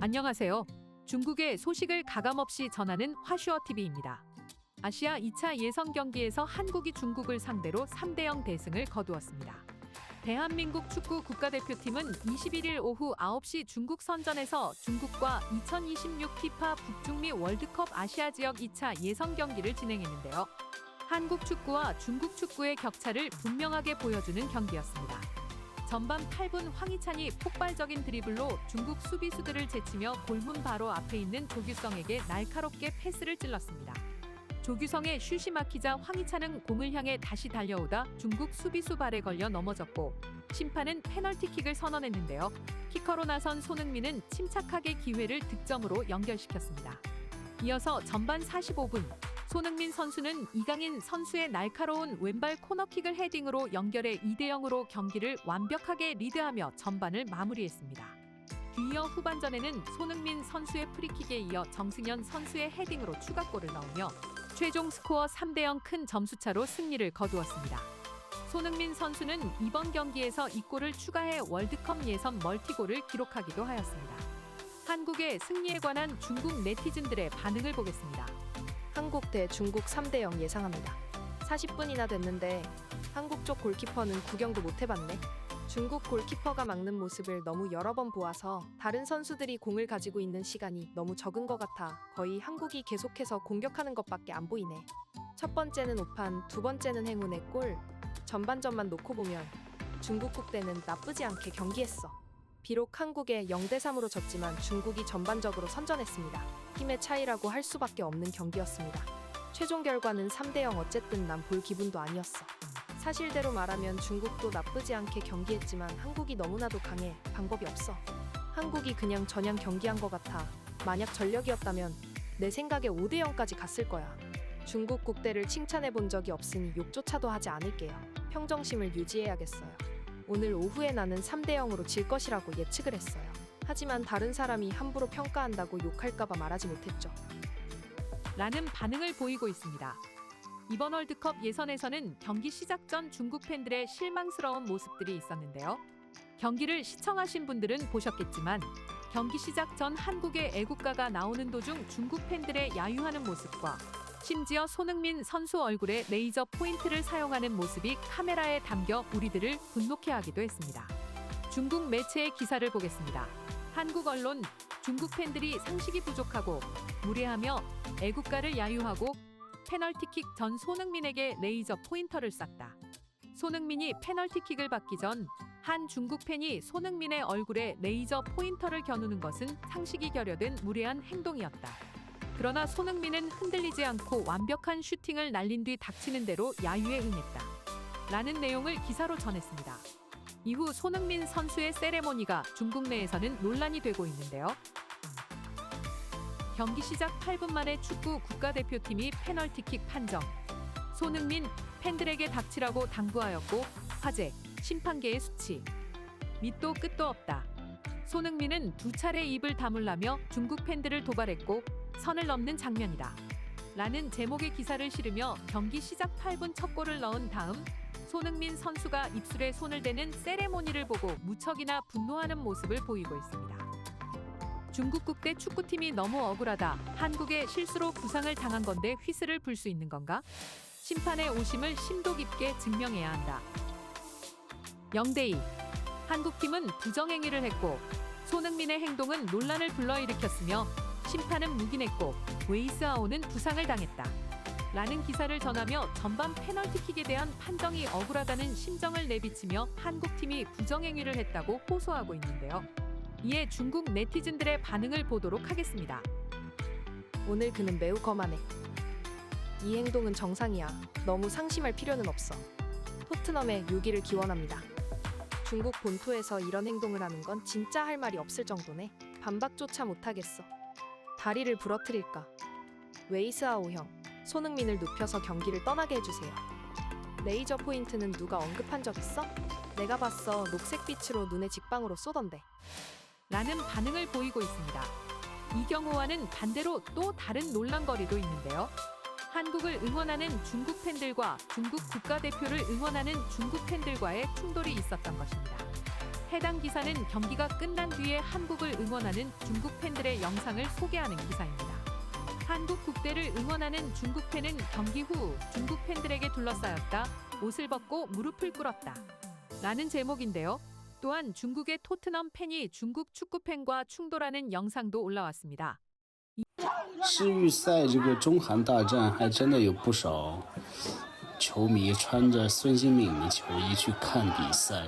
안녕하세요. 중국의 소식을 가감없이 전하는 화슈어TV입니다. 아시아 2차 예선 경기에서 한국이 중국을 상대로 3대0 대승을 거두었습니다. 대한민국 축구 국가대표팀은 21일 오후 9시 중국 선전에서 중국과 2026 FIFA 북중미 월드컵 아시아 지역 2차 예선 경기를 진행했는데요. 한국 축구와 중국 축구의 격차를 분명하게 보여주는 경기였습니다. 전반 8분 황희찬이 폭발적인 드리블로 중국 수비수들을 제치며 골문 바로 앞에 있는 조규성에게 날카롭게 패스를 찔렀습니다. 조규성의 슛이 막히자 황희찬은 공을 향해 다시 달려오다 중국 수비수 발에 걸려 넘어졌고 심판은 페널티킥을 선언했는데요. 키커로 나선 손흥민은 침착하게 기회를 득점으로 연결시켰습니다. 이어서 전반 45분 손흥민 선수는 이강인 선수의 날카로운 왼발 코너킥을 헤딩으로 연결해 2대0으로 경기를 완벽하게 리드하며 전반을 마무리했습니다. 뒤이어 후반전에는 손흥민 선수의 프리킥에 이어 정승현 선수의 헤딩으로 추가골을 넣으며 최종 스코어 3대0 큰 점수차로 승리를 거두었습니다. 손흥민 선수는 이번 경기에서 이 골을 추가해 월드컵 예선 멀티골을 기록하기도 하였습니다. 한국의 승리에 관한 중국 네티즌들의 반응을 보겠습니다. 한국 대 중국 3대0 예상합니다. 40분이나 됐는데 한국 쪽 골키퍼는 구경도 못 해봤네. 중국 골키퍼가 막는 모습을 너무 여러 번 보아서 다른 선수들이 공을 가지고 있는 시간이 너무 적은 것 같아 거의 한국이 계속해서 공격하는 것밖에 안 보이네. 첫 번째는 오판, 두 번째는 행운의 골. 전반전만 놓고 보면 중국 국대는 나쁘지 않게 경기했어. 비록 한국에 0대3으로 졌지만 중국이 전반적으로 선전했습니다. 힘의 차이라고 할 수밖에 없는 경기였습니다. 최종 결과는 3대0 어쨌든 난 볼 기분도 아니었어. 사실대로 말하면 중국도 나쁘지 않게 경기했지만 한국이 너무나도 강해. 방법이 없어. 한국이 그냥 저냥 경기한 것 같아. 만약 전력이었다면 내 생각에 5대0까지 갔을 거야. 중국 국대를 칭찬해 본 적이 없으니 욕조차도 하지 않을게요. 평정심을 유지해야겠어요. 오늘 오후에 나는 3대0으로 질 것이라고 예측을 했어요. 하지만 다른 사람이 함부로 평가한다고 욕할까봐 말하지 못했죠. 라는 반응을 보이고 있습니다. 이번 월드컵 예선에서는 경기 시작 전 중국 팬들의 실망스러운 모습들이 있었는데요. 경기를 시청하신 분들은 보셨겠지만 경기 시작 전 한국의 애국가가 나오는 도중 중국 팬들의 야유하는 모습과 심지어 손흥민 선수 얼굴에 레이저 포인트를 사용하는 모습이 카메라에 담겨 우리들을 분노케 하기도 했습니다. 중국 매체의 기사를 보겠습니다. 한국 언론, 중국 팬들이 상식이 부족하고 무례하며 애국가를 야유하고 페널티킥 전 손흥민에게 레이저 포인터를 쐈다. 손흥민이 페널티킥을 받기 전 한 중국 팬이 손흥민의 얼굴에 레이저 포인터를 겨누는 것은 상식이 결여된 무례한 행동이었다. 그러나 손흥민은 흔들리지 않고 완벽한 슈팅을 날린 뒤 닥치는 대로 야유에 응했다. 라는 내용을 기사로 전했습니다. 이후 손흥민 선수의 세레모니가 중국 내에서는 논란이 되고 있는데요. 경기 시작 8분 만에 축구 국가대표팀이 페널티킥 판정. 손흥민 팬들에게 닥치라고 당부하였고 화제, 심판계의 수치. 밑도 끝도 없다. 손흥민은 두 차례 입을 다물라며 중국 팬들을 도발했고 선을 넘는 장면이다. 라는 제목의 기사를 실으며 경기 시작 8분 첫 골을 넣은 다음 손흥민 선수가 입술에 손을 대는 세레모니를 보고 무척이나 분노하는 모습을 보이고 있습니다. 중국 국대 축구팀이 너무 억울하다. 한국의 실수로 부상을 당한 건데 휘슬을 불 수 있는 건가? 심판의 오심을 심도 깊게 증명해야 한다. 0대2. 한국팀은 부정행위를 했고 손흥민의 행동은 논란을 불러일으켰으며 심판은 묵인했고 웨이스아오는 부상을 당했다. 라는 기사를 전하며 전반 페널티킥에 대한 판정이 억울하다는 심정을 내비치며 한국팀이 부정행위를 했다고 호소하고 있는데요. 이에 중국 네티즌들의 반응을 보도록 하겠습니다. 오늘 그는 매우 거만해. 이 행동은 정상이야. 너무 상심할 필요는 없어. 토트넘의 유기를 기원합니다. 중국 본토에서 이런 행동을 하는 건 진짜 할 말이 없을 정도네. 반박조차 못하겠어. 다리를 부러뜨릴까? 웨이스아오 형, 손흥민을 눕혀서 경기를 떠나게 해주세요. 레이저 포인트는 누가 언급한 적 있어? 내가 봤어. 녹색빛으로 눈에 직방으로 쏘던데. 라는 반응을 보이고 있습니다. 이 경우와는 반대로 또 다른 논란거리도 있는데요. 한국을 응원하는 중국 팬들과 중국 국가대표를 응원하는 중국 팬들과의 충돌이 있었던 것입니다. 해당 기사는 경기가 끝난 뒤에 한국을 응원하는 중국 팬들의 영상을 소개하는 기사입니다. 한국 국대를 응원하는 중국 팬은 경기 후 중국 팬들에게 둘러싸였다. 옷을 벗고 무릎을 꿇었다. 라는 제목인데요. 또한 중국의 토트넘 팬이 중국 축구 팬과 충돌하는 영상도 올라왔습니다. 世预赛这个中韩大战，还真的有不少球迷穿着孙兴敏的球衣去看比赛。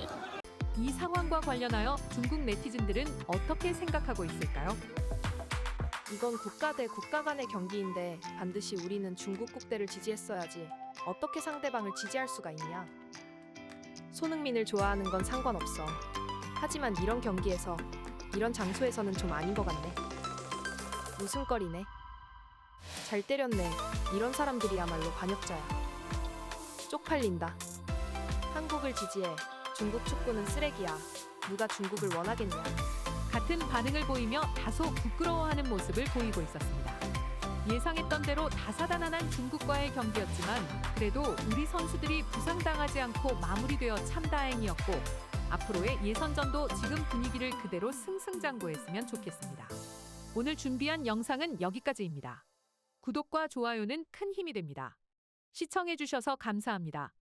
이 상황과 관련하여 중국 네티즌들은 어떻게 생각하고 있을까요? 이건 국가 대 국가 간의 경기인데 반드시 우리는 중국 국대를 지지했어야지. 어떻게 상대방을 지지할 수가 있냐? 손흥민을 좋아하는 건 상관없어. 하지만 이런 경기에서, 이런 장소에서는 좀 아닌 것 같네. 웃음거리네. 잘 때렸네. 이런 사람들이야말로 반역자야. 쪽팔린다. 한국을 지지해. 중국 축구는 쓰레기야. 누가 중국을 원하겠냐. 같은 반응을 보이며 다소 부끄러워하는 모습을 보이고 있었습니다. 예상했던 대로 다사다난한 중국과의 경기였지만 그래도 우리 선수들이 부상당하지 않고 마무리되어 참 다행이었고 앞으로의 예선전도 지금 분위기를 그대로 승승장구했으면 좋겠습니다. 오늘 준비한 영상은 여기까지입니다. 구독과 좋아요는 큰 힘이 됩니다. 시청해주셔서 감사합니다.